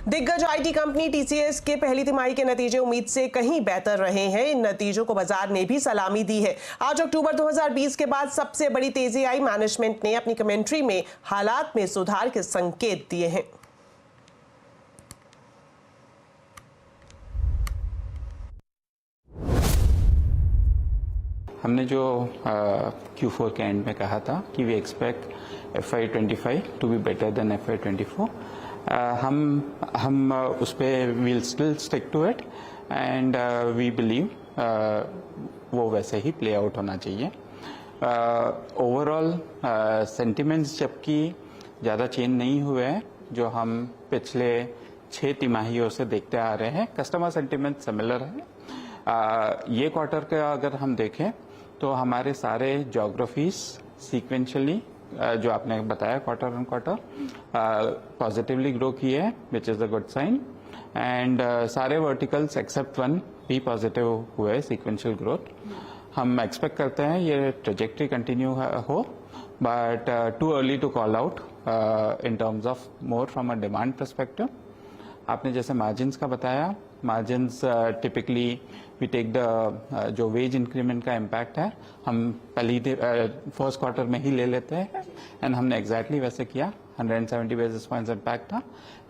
दिग्गज IT company TCS के पहली तिमाही के नतीजे उम्मीद से कहीं बेहतर रहे हैं। इन नतीजों को बाजार ने भी सलामी दी है। आज अक्टूबर 2020 के बाद सबसे बड़ी तेजी आई। मैनेजमेंट ने अपनी कमेंट्री में हालात में सुधार के संकेत दिए हैं। हमने जो Q4 के एंड में कहा था कि we expect FY25 to be better than FY24, हम उस पर we'll still stick to it and we believe वो वैसे ही प्ले आउट होना चाहिए। ओवरऑल सेंटिमेंट्स जबकि ज़्यादा चेंज नहीं हुए हैं जो हम पिछले 6 तिमाहियों से देखते आ रहे हैं। कस्टमर सेंटिमेंट सिमिलर है। ये क्वार्टर का अगर हम देखें तो हमारे सारे ज्योग्राफीज सीक्वेंशियली जो आपने बताया quarter on quarter positively grow किए हैं, which is a good sign. And सारे वर्टिकल्स एक्सेप्ट वन भी पॉजिटिव हुए सीक्वेंशियल ग्रोथ। हम एक्सपेक्ट करते हैं ये ट्रेजेक्ट्री कंटिन्यू हो, but too early to call out in terms of more from a demand perspective. आपने जैसे मार्जिन्स का बताया, margins typically we take the जो वेज इंक्रीमेंट का इम्पैक्ट है हम पहली फर्स्ट क्वार्टर में ही ले लेते हैं एंड हमने एग्जैक्टली वैसे किया। 170 बेसिस पॉइंट्स इम्पैक्ट था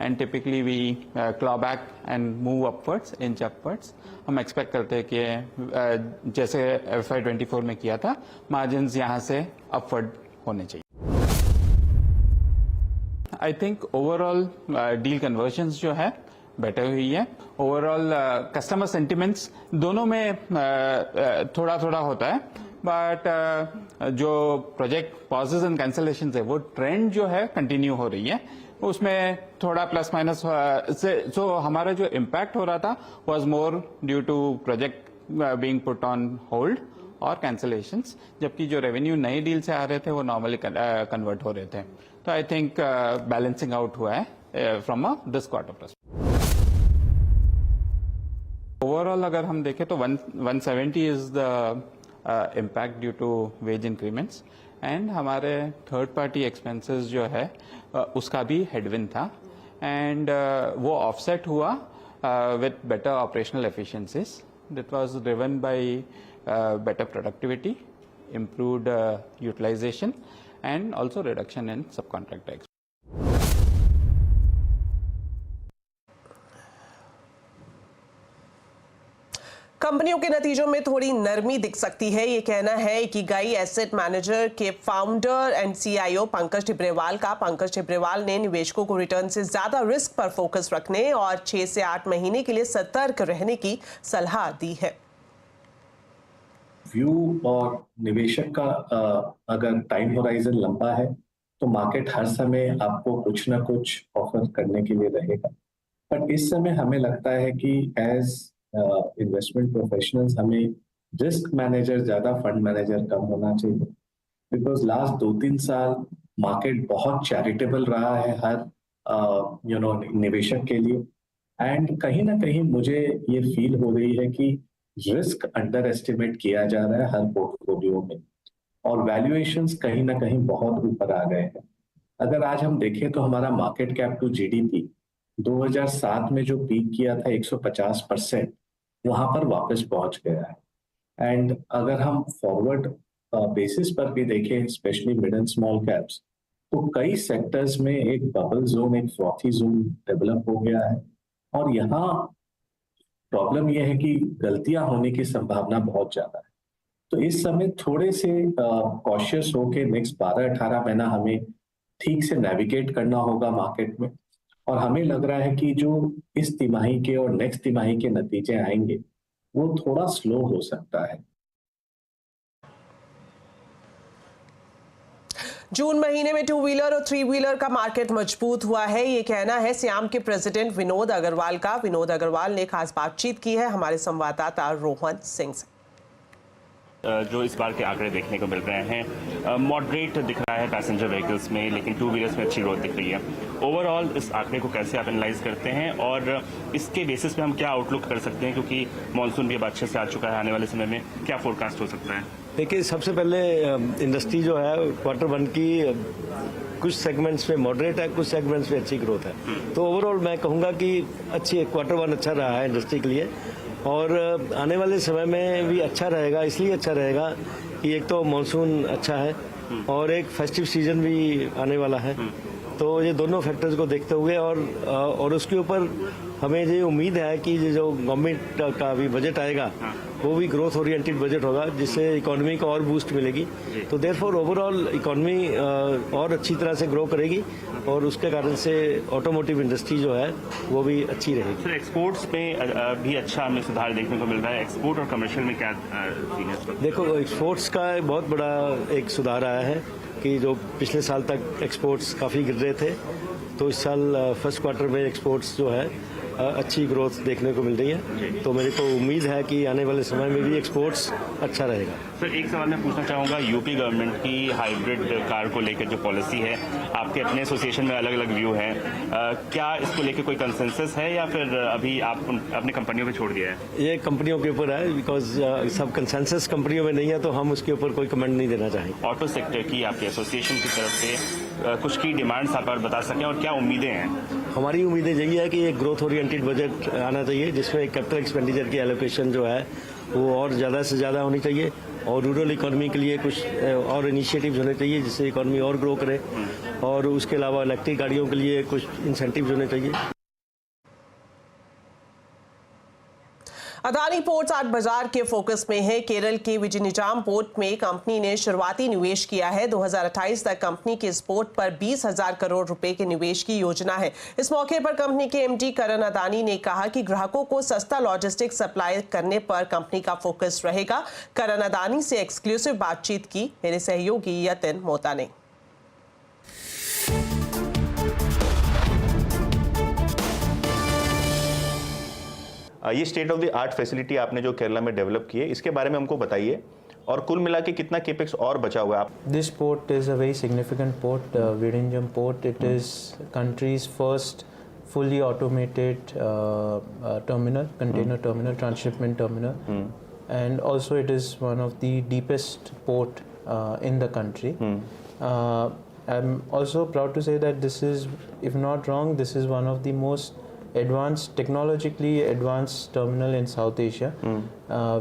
and typically we claw back and move upwards, inch upwards. हम एक्सपेक्ट करते हैं कि जैसे FY24 में किया था मार्जिन्स यहाँ से अपवर्ड होने चाहिए। I think overall deal convergence जो है बेटर हुई है। ओवरऑल कस्टमर सेंटिमेंट्स दोनों में थोड़ा थोड़ा होता है, बट जो प्रोजेक्ट पॉजेज एंड कैंसलेशन है वो ट्रेंड जो है कंटिन्यू हो रही है। उसमें थोड़ा प्लस माइनस से सो हमारा जो इम्पैक्ट हो रहा था was more due to project being put on hold और कैंसलेशंस, जबकि जो रेवेन्यू नए डील से आ रहे थे वो नॉर्मली कन्वर्ट हो रहे थे। तो आई थिंक बैलेंसिंग आउट हुआ है फ्रॉम दिस क्वार्टर। ओवरऑल अगर हम देखें तो 170 is the impact due to wage increments and हमारे थर्ड पार्टी एक्सपेंसेस जो है उसका भी हेडविन था एंड वो ऑफसेट हुआ with better operational efficiencies. That was driven by better productivity, improved utilization and also reduction in subcontractor expense. कंपनियों के नतीजों में थोड़ी नरमी दिख सकती है। ये कहना है इकिगाई एसेट मैनेजर के founder and CIO Pankaj Tibrewal का। पंकज टिब्रेवाल ने निवेशकों को रिटर्न से ज्यादा रिस्क पर फोकस रखने और 6 से 8 महीने के लिए सतर्क रहने की सलाह दी है। व्यू और निवेशक का अगर टाइम होराइजन लंबा है तो मार्केट हर समय आपको कुछ ना कुछ ऑफर करने के लिए रहेगा। बट इस समय हमें लगता है कि एज इन्वेस्टमेंट प्रोफेशनल्स हमें रिस्क मैनेजर ज्यादा फंड मैनेजर कम होना चाहिए, बिकॉज लास्ट 2-3 साल मार्केट बहुत चैरिटेबल रहा है हर निवेशक के लिए। एंड कहीं ना कहीं मुझे ये फील हो रही है कि रिस्क अंडर एस्टिमेट किया जा रहा है हर पोर्टफोलियो में और वैल्यूएशंस कहीं ना कहीं बहुत ऊपर आ गए हैं। अगर आज हम देखें तो हमारा मार्केट कैप टू GDP 2007 में जो पीक किया था 150%, वहां पर वापस पहुंच गया है। एंड अगर हम फॉरवर्ड बेसिस पर भी देखें, specially mid and small caps, तो कई सेक्टर्स में एक बबल जोन, एक फ्रॉथी जोन डेवलप हो गया है और यहाँ प्रॉब्लम यह है कि गलतियां होने की संभावना बहुत ज्यादा है। तो इस समय थोड़े से कॉशियस होके नेक्स्ट 12-18 महीना हमें ठीक से नेविगेट करना होगा मार्केट में। और हमें लग रहा है कि जो इस तिमाही के और नेक्स्ट तिमाही के नतीजे आएंगे वो थोड़ा स्लो हो सकता है। जून महीने में 2 व्हीलर और 3 व्हीलर का मार्केट मजबूत हुआ है। ये कहना है सियाम के प्रेसिडेंट विनोद अग्रवाल का। विनोद अग्रवाल ने खास बातचीत की है हमारे संवाददाता रोहन सिंह से। जो इस बार के आंकड़े देखने को मिल रहे हैं, मॉडरेट दिख रहा है पैसेंजर व्हीकल्स में, लेकिन 2 व्हीलर्स में अच्छी ग्रोथ दिख रही है। ओवरऑल इस आंकड़े को कैसे आप एनालाइज करते हैं और इसके बेसिस पे हम क्या आउटलुक कर सकते हैं, क्योंकि मानसून भी अब अच्छे से आ चुका है, आने वाले समय में क्या फोरकास्ट हो सकता है? देखिए, सबसे पहले इंडस्ट्री जो है Q1 की कुछ सेगमेंट्स में मॉडरेट है, कुछ सेगमेंट्स में अच्छी ग्रोथ है। तो ओवरऑल मैं कहूँगा कि अच्छी क्वार्टर वन अच्छा रहा है इंडस्ट्री के लिए, और आने वाले समय में भी अच्छा रहेगा। इसलिए अच्छा रहेगा कि एक तो मानसून अच्छा है और एक फेस्टिव सीजन भी आने वाला है। तो ये दोनों फैक्टर्स को देखते हुए और उसके ऊपर हमें ये उम्मीद है कि ये जो गवर्नमेंट का भी बजट आएगा वो भी ग्रोथ ओरिएंटेड बजट होगा, जिससे इकोनॉमी को और बूस्ट मिलेगी। तो देयरफॉर ओवरऑल इकोनॉमी और अच्छी तरह से ग्रो करेगी और उसके कारण से ऑटोमोटिव इंडस्ट्री जो है वो भी अच्छी रहेगी। सर, एक्सपोर्ट्स में भी अच्छा हमें सुधार देखने को मिल रहा है। एक्सपोर्ट और कमर्शियल में क्या सीन है? देखो, एक्सपोर्ट्स का बहुत बड़ा एक सुधार आया है कि जो पिछले साल तक एक्सपोर्ट्स काफ़ी गिर रहे थे, तो इस साल फर्स्ट क्वार्टर में एक्सपोर्ट्स जो है अच्छी ग्रोथ देखने को मिल रही है। तो मेरे को उम्मीद है कि आने वाले समय में भी एक्सपोर्ट्स अच्छा रहेगा। सर, एक सवाल मैं पूछना चाहूँगा, यूपी गवर्नमेंट की हाइब्रिड कार को लेकर जो पॉलिसी है, आपके अपने एसोसिएशन में अलग अलग व्यू है, क्या इसको लेकर कोई कंसेंसस है या फिर अभी आप अपनी कंपनियों पे छोड़ दिया है? ये कंपनियों के ऊपर है, बिकॉज सब कंसेंसस कंपनियों में नहीं है, तो हम उसके ऊपर कोई कमेंट नहीं देना चाहेंगे। ऑटो सेक्टर की आपके एसोसिएशन की तरफ से कुछ की डिमांड्स आप और बता सकें और क्या उम्मीदें हैं? हमारी उम्मीदें यही है कि एक ग्रोथ ओरिएंटेड बजट आना चाहिए, जिसमें कैपिटल एक्सपेंडिचर की एलोकेशन जो है वो और ज़्यादा से ज़्यादा होनी चाहिए, और रूरल इकोनॉमी के लिए कुछ और इनिशिएटिव्स होने चाहिए जिससे इकोनॉमी और ग्रो करे, और उसके अलावा इलेक्ट्रिक गाड़ियों के लिए कुछ इंसेंटिव्स होने चाहिए। अदानी पोर्ट्स आज बाजार के फोकस में है। केरल के विजयनिजाम पोर्ट में कंपनी ने शुरुआती निवेश किया है। 2028 तक कंपनी के इस पोर्ट पर 20,000 करोड़ रुपए के निवेश की योजना है। इस मौके पर कंपनी के एमडी करण अदानी ने कहा कि ग्राहकों को सस्ता लॉजिस्टिक सप्लाई करने पर कंपनी का फोकस रहेगा। करण अदानी से एक्सक्लूसिव बातचीत की मेरे सहयोगी यतिन मोता ने। ये state of the art facility आपने जो केरला में डेवलप की है, इसके बारे में हमको बताइए, और कुल मिला के कितना केपेक्स और बचा हुआ है? आप this port is a very significant port, Virinjam port. It is countries first fully automated terminal, container terminal, transshipment terminal, and also it is one of the deepest port in the country. I'm also proud to say that this is, if not wrong, this is one of the most advanced, technologically advanced terminal in South Asia.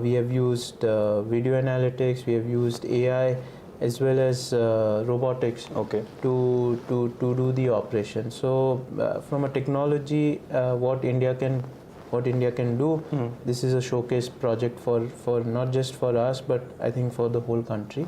We have used video analytics, we have used AI as well as robotics to do the operation. So from a technology, what India can do, this is a showcase project for not just for us, but I think for the whole country.